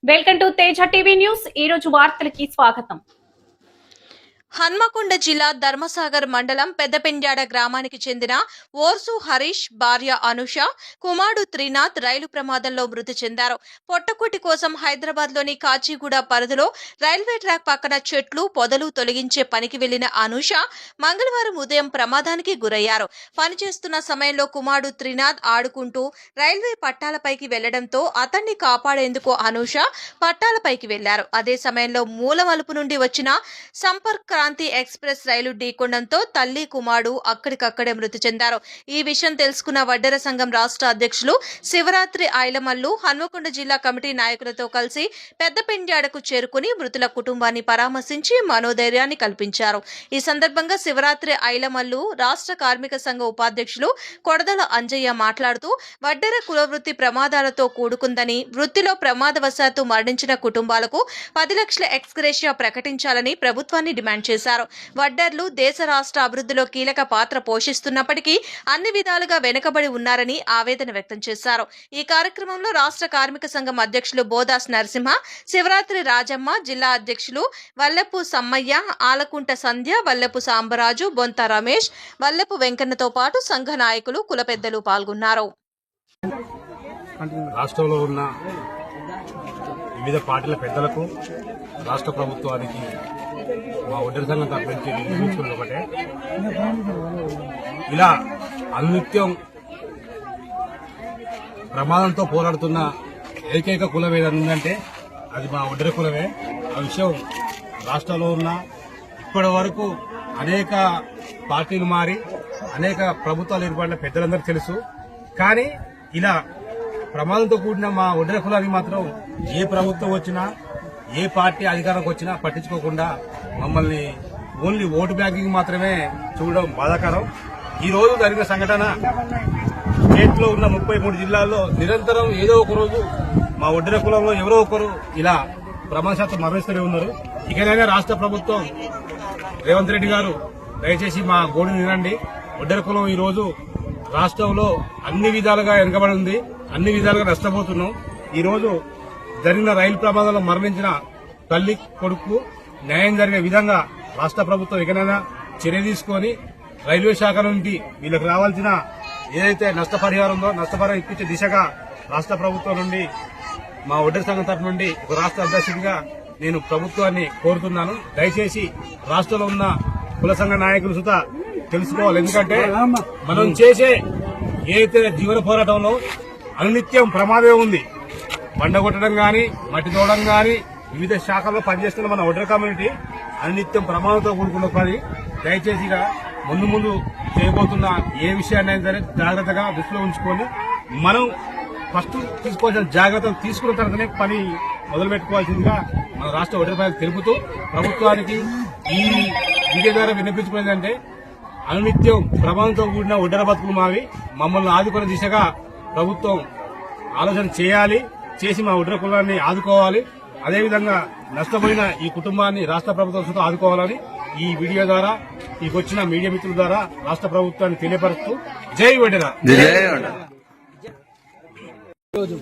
Welcome to Teja TV news. ఈ రోజు వార్తలకి స్వాగతం. హన్మకొండ జిల్లా ధర్మసాగర్ మండలం పెద్దపెండ్యాడ గ్రామానికి చెందిన ఓర్సు హరీష్ భార్య అనుష కుమారుడు త్రినాథ్ రైలు ప్రమాదంలో మృతి చెందారు. పొట్టకుటి కోసం హైదరాబాద్లోని కాచిగూడ పరిధిలో రైల్వే ట్రాక్ పక్కన చెట్లు పొదలు తొలగించే పనికి వెళ్లిన అనుష మంగళవారం ఉదయం ప్రమాదానికి గురయ్యారు. పనిచేస్తున్న సమయంలో కుమారుడు త్రినాథ్ ఆడుకుంటూ రైల్వే పట్టాలపైకి వెళ్లడంతో అతన్ని కాపాడేందుకు అనుష పట్టాలపైకి వెళ్లారు. అదే సమయంలో మూల మలుపు నుండి వచ్చిన సంపర్క్ క్రాంతి ఎక్స్ప్రెస్ రైలు ఢీకొనడంతో తల్లి కుమారుడు అక్కడికక్కడే మృతి చెందారు. ఈ విషయం తెలుసుకున్న వడ్డెర సంఘం రాష్ట్ర అధ్యక్షులు శివరాత్రి ఐలమల్లు హన్మకొండ జిల్లా కమిటీ నాయకులతో కలిసి పెద్దపెండ్యాడకు చేరుకుని మృతుల కుటుంబాన్ని పరామర్శించి మనోధైర్యాన్ని కల్పించారు. ఈ సందర్భంగా శివరాత్రి ఐలమల్లు రాష్ట్ర కార్మిక సంఘ ఉపాధ్యక్షులు కొడదల అంజయ్య మాట్లాడుతూ వడ్డెర కులవృత్తి ప్రమాదాలతో కూడుకుందని, వృత్తిలో ప్రమాదవశాత్తు మరణించిన కుటుంబాలకు 10 లక్షల ఎక్స్గ్రేషియా ప్రకటించాలని ప్రభుత్వాన్ని డిమాండ్ చేశారు. వడ్డర్లు దేశ రాష్ట్ర అభివృద్ధిలో కీలక పాత్ర పోషిస్తున్నప్పటికీ అన్ని విధాలుగా వెనుకబడి ఉన్నారని ఆవేదన వ్యక్తం చేశారు. ఈ కార్యక్రమంలో రాష్ట్ర కార్మిక సంఘం అధ్యక్షులు బోదాస్ నరసింహ, శివరాత్రి రాజమ్మ, జిల్లా అధ్యక్షులు వల్లెపు సమ్మయ్య, ఆలకుంట సంధ్య, వల్లెపు సాంబరాజు, బొంత రమేష్, వల్లెపు వెంకన్నతో పాటు సంఘ నాయకులు, కుల పెద్దలు పాల్గొన్నారు. రాష్ట్రంలో ఉన్న వివిధ పార్టీల పెద్దలకు, రాష్ట్ర ప్రభుత్వానికి మా వడ్డెర సంఘం తరఫు నుంచి నిర్మించుకున్నది ఒకటే, ఇలా అనునిత్యం ప్రమాదంతో పోరాడుతున్న ఏకైక కులం ఏదైనా ఉందంటే అది మా వడ్డెర కులమే. ఆ విషయం రాష్ట్రంలో ఉన్న ఇప్పటి వరకు అనేక పార్టీలు మారి అనేక ప్రభుత్వాలు ఏర్పడిన పెద్దలందరికీ తెలుసు. కానీ ఇలా ప్రమాదంతో కూడిన మా వడ్డెర కులానికి మాత్రం ఏ ప్రభుత్వం వచ్చినా, ఏ పార్టీ అధికారంకి వచ్చినా పట్టించుకోకుండా మమ్మల్ని ఓన్లీ ఓటు బ్యాంకింగ్ మాత్రమే చూడడం బాధాకరం. ఈ రోజు జరిగిన సంఘటన స్టేట్లో ఉన్న 33 జిల్లాల్లో నిరంతరం ఏదో ఒక రోజు మా వడ్డెర కులంలో ఎవరో ఒకరు ఇలా ప్రమాదశాత్తు మరణిస్తూనే ఉన్నారు. ఇకనైనా రాష్ట్ర ప్రభుత్వం రేవంత్ రెడ్డి గారు దయచేసి మా గోడుని వినండి. వడ్డెర కులం ఈ రోజు రాష్ట్రంలో అన్ని విధాలుగా వెనుకబడి ఉంది, అన్ని విధాలుగా నష్టపోతున్నాం. ఈ రోజు జరిగిన రైలు ప్రమాదంలో మరణించిన తల్లి కొడుకు న్యాయం జరిగే విధంగా రాష్ట్ర ప్రభుత్వం ఎక్కడైనా చర్య తీసుకుని రైల్వే శాఖ నుండి వీళ్ళకి రావాల్సిన ఏదైతే నష్టపరిహారం ఉందో నష్టపరిహారం ఇప్పించే దిశగా రాష్ట్ర ప్రభుత్వం నుండి మా వడ్డెర సంఘం తరఫు నుండి ఒక రాష్ట్ర అధ్యక్షుడిగా నేను ప్రభుత్వాన్ని కోరుతున్నాను. దయచేసి రాష్ట్రంలో ఉన్న కుల సంఘ నాయకులు సుతా తెలుసుకోవాలి. ఎందుకంటే మనం చేసే ఏదైతే జీవన పోరాటంలో అనునిత్యం ప్రమాదమే ఉంది. బండ కొట్టడం గాని, మట్టి తోవడం గాని, వివిధ శాఖల్లో పనిచేస్తున్న మన వడ్డెర కమ్యూనిటీ అనునిత్యం ప్రమాదంతో కూడుకున్న పని. దయచేసి ముందు ముందు చేయబోతున్న ఏ విషయాన్ని సరే జాగ్రత్తగా దృష్టిలో ఉంచుకొని మనం ఫస్ట్ తీసుకోవాల్సిన జాగ్రత్తలు తీసుకున్న తర్వాతనే పని మొదలు పెట్టుకోవాల్సిందిగా మన రాష్ట్ర వడ్డెర ప్రజలకు తెలుపుతూ ప్రభుత్వానికి ఈ వీడియో ద్వారా వినిపించుకునేదంటే అనునిత్యం ప్రమాదంతో కూడిన వడ్డెర బతుకులు మావి, మమ్మల్ని ఆదుకునే దిశగా ప్రభుత్వం ఆలోచన చేయాలి. చేసి మా వడ్డెర కులాన్ని ఆదుకోవాలి. అదేవిధంగా నష్టపోయిన ఈ కుటుంబాన్ని రాష్ట్ర ప్రభుత్వం ఆదుకోవాలని ఈ వీడియో ద్వారా మీకు వచ్చిన మీడియా మిత్రుల ద్వారా రాష్ట్ర ప్రభుత్వాన్ని తెలియపరుస్తూ జై వడ్డెర. ఈరోజు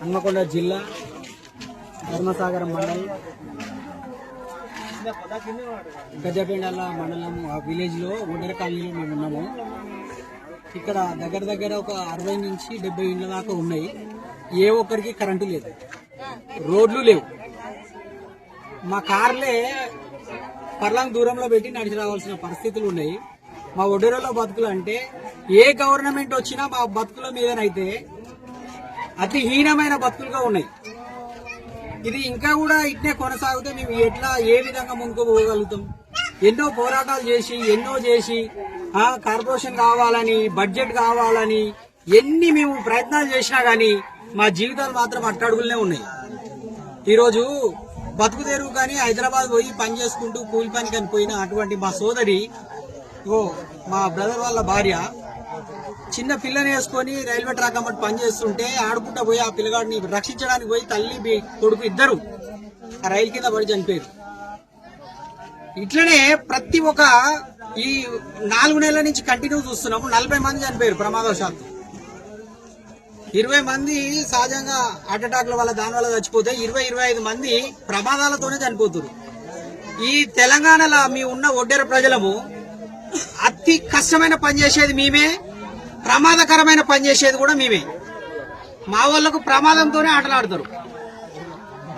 హన్మకొండ జిల్లా ధర్మసాగరం మండలం గజపెండాల మండలం విలేజ్ లో వడ్డెర కాలనీలో మేము ఉన్నాము. ఇక్కడ దగ్గర ఒక 60 నుంచి 70 ఇళ్ల దాకా ఉన్నాయి. ఏ ఒక్కరికి కరెంటు లేదు, రోడ్లు లేవు. మా కార్లే పర్లాంగ్ దూరంలో పెట్టి నడిచి రావాల్సిన పరిస్థితులు ఉన్నాయి. మా వడ్డెరలో బతుకులు అంటే ఏ గవర్నమెంట్ వచ్చినా మా బతుకుల మీదనైతే అతి హీనమైన బతుకులుగా ఉన్నాయి. ఇది ఇంకా కూడా ఇట్నే కొనసాగితే మేము ఏ విధంగా ముందుకు పోగలుగుతాం? ఎన్నో పోరాటాలు చేసి కార్పొరేషన్ కావాలని, బడ్జెట్ కావాలని ఎన్ని మేము ప్రయత్నాలు చేసినా గానీ మా జీవితాలు మాత్రం అట్టడుగులనే ఉన్నాయి. ఈరోజు బతుకు తెరువు కానీ హైదరాబాద్ పోయి పని చేసుకుంటూ కూలి పని కానీ పోయిన అటువంటి మా సోదరి, మా బ్రదర్ వాళ్ళ భార్య చిన్న పిల్లని వేసుకొని రైల్వే ట్రాక్ అమ్మటి పని చేస్తుంటే ఆడుకుంటా పోయి ఆ పిల్లగాడిని రక్షించడానికి పోయి తల్లి కొడుకు ఇద్దరు ఆ రైలు కింద పడి చనిపోయారు. ఇట్లనే ప్రతి ఒక్క ఈ 4 నెలల నుంచి కంటిన్యూ చూస్తున్నాము. 40 మంది చనిపోయారు ప్రమాదవశాత్తు. 20 మంది సహజంగా హార్ట్ అటాక్ల వల్ల దాని వల్ల చచ్చిపోతే 20-25 మంది ప్రమాదాలతోనే చనిపోతారు. ఈ తెలంగాణలో మీ ఉన్న ఒడ్డెర ప్రజలము అతి కష్టమైన పని చేసేది మేమే, ప్రమాదకరమైన పని చేసేది కూడా మేమే. మా వాళ్ళకు ప్రమాదంతోనే ఆటలాడతారు.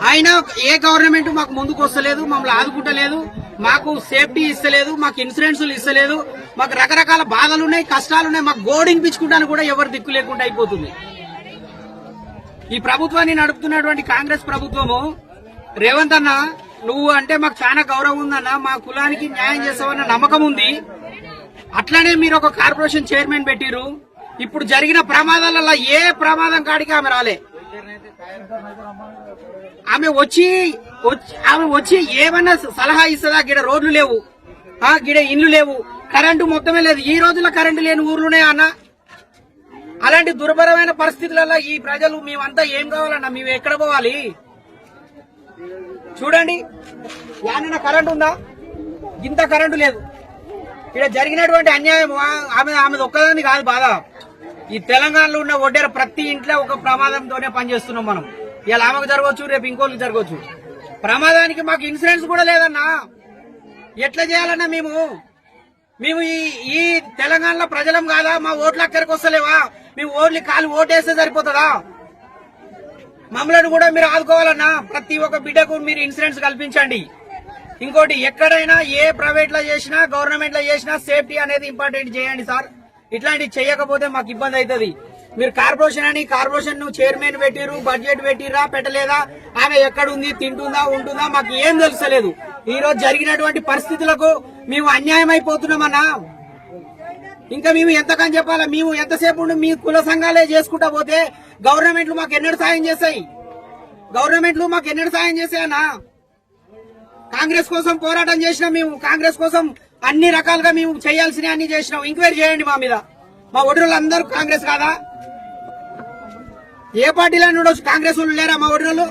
ఆయన ఏ గవర్నమెంట్ మాకు ముందుకు వస్తలేదు, మమ్మల్ని ఆదుకుంటలేదు, మాకు సేఫ్టీ ఇస్తలేదు, మాకు ఇన్సూరెన్సులు ఇస్తలేదు, మాకు రకరకాల బాధలున్నాయి, కష్టాలున్నాయి. మాకు గోడింపించుకుంటాను కూడా ఎవరు దిక్కు లేకుండా అయిపోతుంది. ఈ ప్రభుత్వాన్ని నడుపుతున్నటువంటి కాంగ్రెస్ ప్రభుత్వము, రేవంత్ అన్న నువ్వు అంటే మాకు చాలా గౌరవం ఉందన్న, మా కులానికి న్యాయం చేస్తావన్న నమ్మకం ఉంది. అట్లానే మీరు ఒక కార్పొరేషన్ చైర్మన్ పెట్టిరు. ఇప్పుడు జరిగిన ప్రమాదాలలో ఏ ప్రమాదం కాడికి ఆమె రాలే. ఆమె వచ్చి ఏమన్నా సలహా ఇస్తుందా? గిడ రోడ్లు లేవు, గిడ ఇండ్లు లేవు, కరెంటు మొత్తమే లేదు. ఈ రోజుల్లో కరెంటు లేని ఊర్లునే అన్న. అలాంటి దుర్భరమైన పరిస్థితులలో ఈ ప్రజలు మేమంతా ఏం కావాలన్నా, మేము ఎక్కడ పోవాలి? చూడండి, యానన్నా కరెంటు ఉందా? ఇంత కరెంటు లేదు. ఇక్కడ జరిగినటువంటి అన్యాయం ఆమె ఒక్కదాన్ని కాదు బాధ. ఈ తెలంగాణలో ఉన్న ఒడ్డెర ప్రతి ఇంట్లో ఒక ప్రమాదంతోనే పనిచేస్తున్నాం మనం. ఇలా ఆమెకు జరగవచ్చు, రేపు ఇంకోళ్ళకి జరగవచ్చు. ప్రమాదానికి మాకు ఇన్సూరెన్స్ కూడా లేదన్నా. ఎట్లా చేయాలన్నా? మేము ఈ తెలంగాణలో ప్రజలం కాదా? మా ఓట్ల అక్కడికి వస్తలేవా? మేము ఓటేస్తే సరిపోతుందా? మమ్మల్ని కూడా మీరు ఆదుకోవాలన్నా. ప్రతి ఒక్క బిడ్డకు మీరు ఇన్సూరెన్స్ కల్పించండి. ఇంకోటి, ఎక్కడైనా ఏ ప్రైవేట్ లో చేసినా గవర్నమెంట్ లో చేసినా సేఫ్టీ అనేది ఇంపార్టెంట్ చేయండి సార్. ఇట్లాంటివి చేయకపోతే మాకు ఇబ్బంది అవుతుంది. మీరు కార్పొరేషన్ చైర్మన్ పెట్టిరు, బడ్జెట్ పెట్టిరా, పెట్టలేదా? ఆమె ఎక్కడుంది, తింటుందా, ఉంటుందా? మాకు ఏం తెలుసలేదు. ఈ రోజు జరిగినటువంటి పరిస్థితులకు మేము అన్యాయం అయిపోతున్నామన్నా. ఇంకా మేము ఎంతకని చెప్పాలా? మేము ఎంతసేపు మీ కుల సంఘాలే చేసుకుంటా పోతే గవర్నమెంట్లు మాకు ఎన్నడూ సాయం చేస్తాయి? అన్నా? కాంగ్రెస్ కోసం పోరాటం చేసినాం మేము. కాంగ్రెస్ కోసం అన్ని రకాలుగా మేము చేయాల్సిన అన్ని చేసినాం. ఎంక్వైరీ చేయండి మా మీద. మా ఒడిరోళ్ళందరూ కాంగ్రెస్ కాదా? ఏ పార్టీలో ఉండొచ్చు, కాంగ్రెస్ వాళ్ళు లేరా మా ఒడిరోళ్ళు?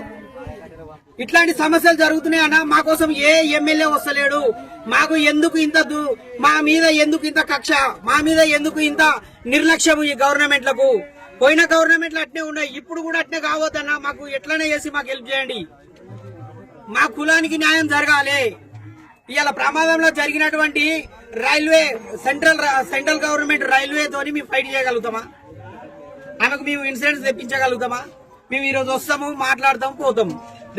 ఇట్లాంటి సమస్యలు జరుగుతున్నాయన్నా. మా కోసం ఏ ఎమ్మెల్యే వస్తలేడు. మాకు ఎందుకు మా మీద ఎందుకు ఇంత కక్ష? మా మీద ఎందుకు ఇంత నిర్లక్ష్యం ఈ గవర్నమెంట్లకు? పోయిన గవర్నమెంట్లు అట్నే ఉన్నాయి, ఇప్పుడు కూడా అట్నే కావద్దన్నా. మాకు ఎట్లనే చేసి మాకు హెల్ప్ చేయండి. మా కులానికి న్యాయం జరగాలి. ఇవాళ ప్రమాదంలో జరిగినటువంటి సెంట్రల్ గవర్నమెంట్ రైల్వేతోని మేము ఫైట్ చేయగలుగుతామా? ఆమెకు మేము ఇన్సూరెన్స్ తెప్పించగలుగుతామా? మేము ఈ రోజు వస్తాము, మాట్లాడతాం, పోతాం.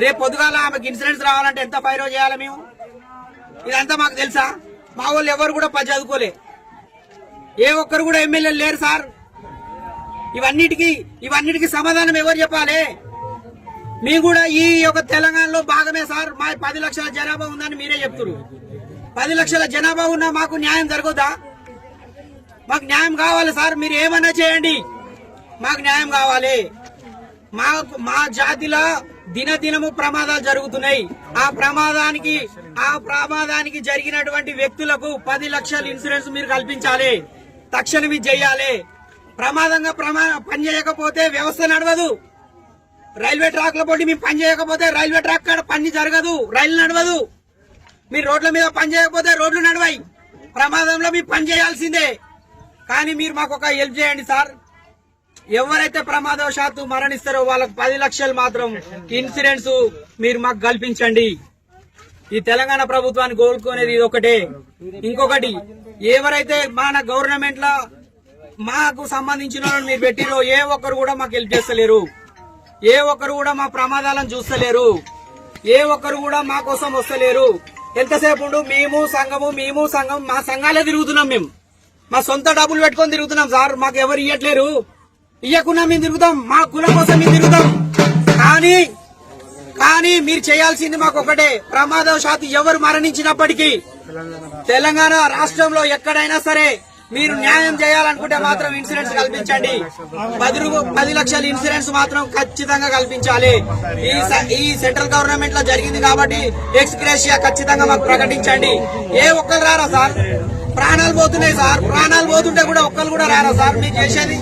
రేపు పొద్దుగాల ఆమెకు ఇన్సూరెన్స్ రావాలంటే ఎంత పైరో చేయాలి మేము? ఇదంతా మాకు తెలుసా? మా వాళ్ళు ఎవరు కూడా చదువుకోలే, ఏ ఒక్కరు కూడా ఎమ్మెల్యేలు లేరు సార్. ఇవన్నిటికీ సమాధానం ఎవరు చెప్పాలి? మీ కూడా ఈ యొక్క తెలంగాణలో భాగమే సార్. మా 10 లక్షల జనాభా ఉందని మీరే చెప్తున్నారు. 10 లక్షల జనాభా ఉన్నా మాకు న్యాయం జరగదా? మాకు న్యాయం కావాలి సార్. మీరు ఏమన్నా చేయండి, మాకు న్యాయం కావాలి. మా జాతిలో దినదినము ప్రమాదాలు జరుగుతున్నాయి. ఆ ప్రమాదానికి జరిగినటువంటి వ్యక్తులకు 10 లక్షల ఇన్సూరెన్స్ మీరు కల్పించాలి. తక్షణం ఇది చెయ్యాలి. ప్రమాదంగా పని చేయకపోతే వ్యవస్థ నడవదు. రైల్వే ట్రాక్ లో పోటీ మేము పని చేయకపోతే రైల్వే ట్రాక్ కాడ పని జరగదు, రైలు నడవదు. మీరు రోడ్ల మీద పని చేయకపోతే రోడ్లు నడవాయి. ప్రమాదంలో మీరు పని చేయాల్సిందే. కానీ మీరు మాకు ఒక హెల్ప్ చేయండి సార్. ఎవరైతే ప్రమాదవశాత్తు మరణిస్తారో వాళ్ళకు 10 లక్షలు మాత్రం ఇన్సూరెన్స్ మీరు మాకు కల్పించండి. ఈ తెలంగాణ ప్రభుత్వాన్ని కోరుకునేది ఇది ఒకటే. ఇంకొకటి, ఎవరైతే మన గవర్నమెంట్ లో మాకు సంబంధించిన వాళ్ళని మీరు పెట్టిరో ఏ ఒక్కరు కూడా మాకు హెల్ప్ చేస్తలేరు. ఏ ఒక్కరు కూడా మా ప్రమాదాలను చూస్తలేరు. ఏ ఒక్కరు కూడా మా కోసం వస్తలేరు. ఎంతసేపు మేము సంఘం మా సంఘాలే తిరుగుతున్నాం. మేము మా సొంత డబ్బులు పెట్టుకొని తిరుగుతున్నాం సార్. మాకు ఎవరు ఇయ్యట్లేరు. ఇయ్యకుండా మేము తిరుగుతాం, మా కులం కోసం మేము తిరుగుతాం. కానీ మీరు చేయాల్సింది మాకు ఒకటే. ప్రమాదవశాత్తు ఎవరు మరణించినప్పటికీ తెలంగాణ రాష్ట్రంలో ఎక్కడైనా సరే మీరు న్యాయం చేయాలనుకుంటే మాత్రం ఇన్సూరెన్స్ కల్పించండి. 10 లక్షల ఇన్సూరెన్స్ మాత్రం ఖచ్చితంగా కల్పించాలి. ఈ సెంట్రల్ గవర్నమెంట్ లో జరిగింది కాబట్టి ఎక్స్గ్రేషియా ఖచ్చితంగా మాకు ప్రకటించండి. ఏ ఒక్కరు రారా సార్? ప్రాణాలు పోతున్నాయి సార్. ప్రాణాలు పోతుంటే కూడా ఒక్కరు కూడా రారా సార్? మీరు చేసేది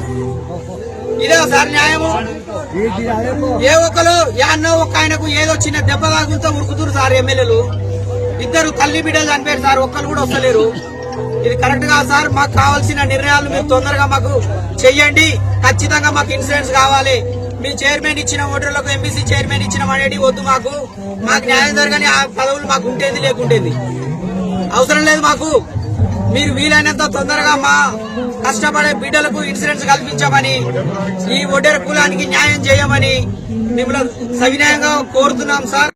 ఇదే సార్ న్యాయము? ఏ ఒక్కరు యాన్నో ఒక్క ఆయనకు ఏదో చిన్న దెబ్బ తాగులతో ఉరుకుతున్నారు సార్. ఎమ్మెల్యేలు 2 తల్లి బిడ్డలు చనిపోయారు సార్. ఒక్కరు కూడా వస్తలేరు. ఇది కరెక్ట్ గా సార్. మాకు కావాల్సిన నిర్ణయాలు మీరు తొందరగా మాకు చెయ్యండి. ఖచ్చితంగా మాకు ఇన్సూరెన్స్ కావాలి. మీ చైర్మన్ ఇచ్చిన ఓటర్లకు ఎంపీసీ చైర్మన్ ఇచ్చిన అనేది వద్దు. మాకు న్యాయం జరగని ఆ పదవులు మాకు ఉంటేది లేకుంటేది అవసరం లేదు మాకు. మీరు వీలైనంత తొందరగా మా కష్టపడే బిడ్డలకు ఇన్సూరెన్స్ కల్పించమని, ఈ ఒడ్డెర కులానికి న్యాయం చేయమని మిమ్మల్ని సవినయంగా కోరుతున్నాం సార్.